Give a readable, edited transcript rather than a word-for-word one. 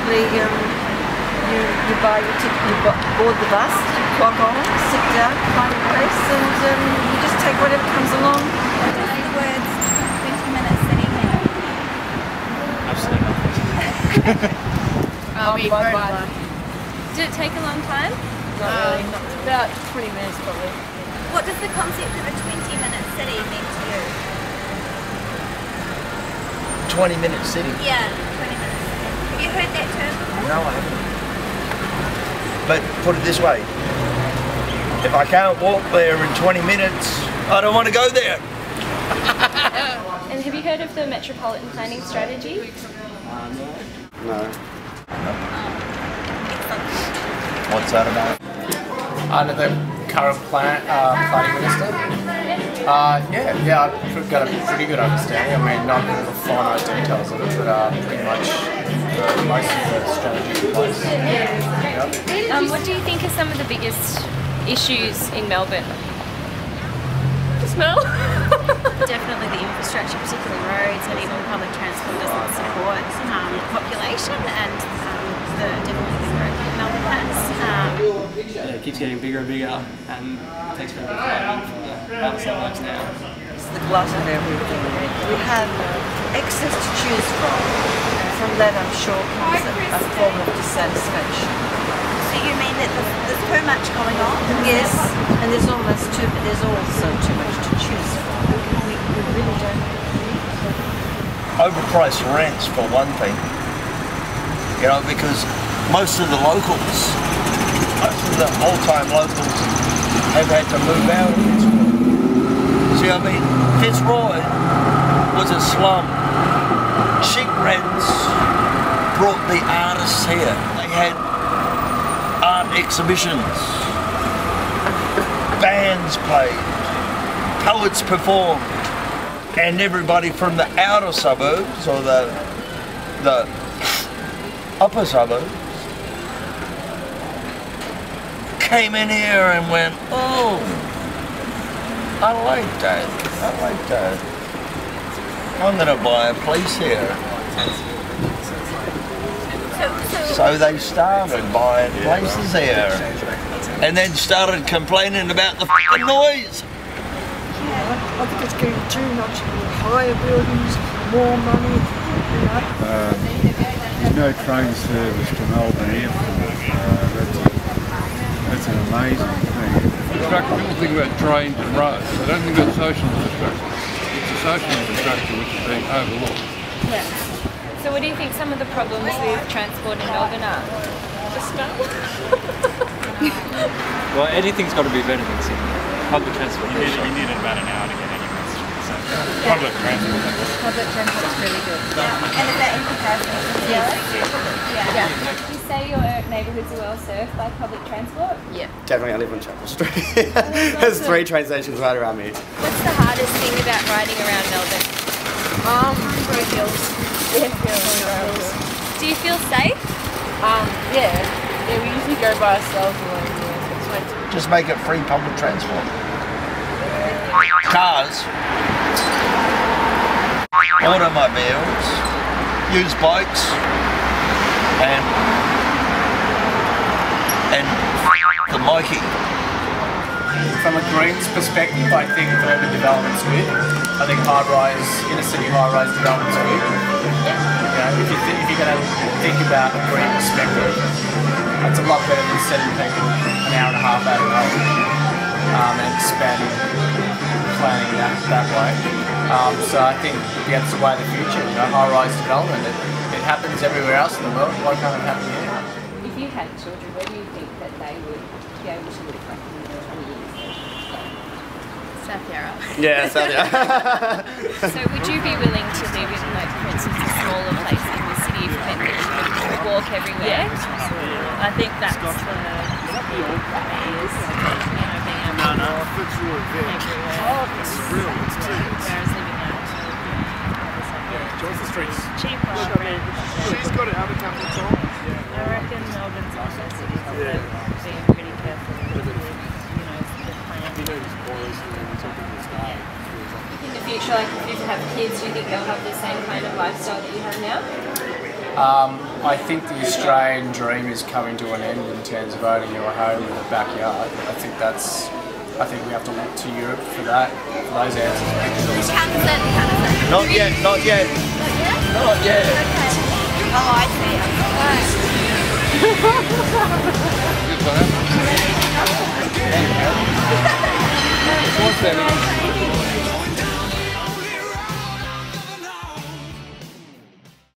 basically you buy your ticket, you board the bus, clock on, sit down, find a place, and you just take whatever comes along. What does the words 20-minute city mean? Absolutely nothing. Did it take a long time? Not really, about 20 minutes probably. What does the concept of a 20-minute city mean to you? 20-minute city? Yeah, 20 minutes. Have you heard that term before? No, I haven't. But put it this way, if I can't walk there in 20 minutes, I don't want to go there. And have you heard of the metropolitan planning strategy? No. What's that about? Under the current planning minister? I've got a pretty good understanding. I mean, not all the finite details of it, but pretty much most of the strategy in place. Yeah. What do you think are some of the biggest issues in Melbourne? The smell? Definitely the infrastructure, particularly roads, and even public transport doesn't support the population and definitely the growth that Melbourne has. It keeps getting bigger and bigger, and it takes very good time for the other suburbs now. It's the glut of everything. We have excess to choose from. From that, I'm sure, comes a form of dissatisfaction. So you mean that there's too much going on? Yes, and there's also too much to choose from. We really don't. Overpriced rents for one thing. You know, because most of the locals, most of the old-time locals have had to move out of Fitzroy. See, I mean, Fitzroy was a slum. Cheap rents brought the artists here. They had art exhibitions, bands played, poets performed, and everybody from the outer suburbs or the upper suburbs came in here and went, oh, I like that, I like that. I'm going to buy a place here. So they started buying places here and then started complaining about the f***ing noise. I think it's getting too much higher buildings, more money, you know. There's no train service to Melbourne Airport. That's an amazing thing. People think about trains and roads. I don't think about social infrastructure. It's the social infrastructure which is being overlooked. Yeah. So what do you think some of the problems with transport in Melbourne are? The smell? Well, anything's got to be better than Sydney. Public transport. You need about an hour to get anywhere. So public transport. Public transport is really good. And is that in comparison to the Yeah. Do you say your neighbourhoods are well served by public transport? Yeah. Definitely, I live on Chapel Street. There's 3 train stations right around me. What's the hardest thing about riding around Melbourne? Road hills. Yeah, hills. Do you feel safe? Yeah, we usually go by ourselves alone. Yeah, Just make it free public transport. Cars, automobiles, use bikes, and the Mikey. From a Greens perspective, I think urban development's good. I think inner city high-rise development's good. You know, if you're going to think about a green perspective, it's a lot better than taking an hour and a half out of Melbourne and expanding planning that way. So I think that's the way of the future. You know, high-rise development. It happens everywhere else in the world. Why can't it happen here? If you had children, where do you think that they would be able to live like in 20 years? South Yarra. Yeah, so yeah. So would you be willing to live in, like, for instance, a smaller place in the city if it meant that you could walk everywhere? Yeah. I think that's the key for me is, being able to walk everywhere. It's real, it's true. Whereas living out Joyce the streets. cheaper. She's got it under control. I reckon Melbourne's also being pretty careful with, the plan. In the future, like if you have kids, do you think they'll have the same kind of lifestyle that you have now? I think the Australian dream is coming to an end in terms of owning your home with a backyard. I think we have to look to Europe for that, for those answers. Not yet, not yet. Not yet? Not yet. Okay. Oh, I see. Good for them.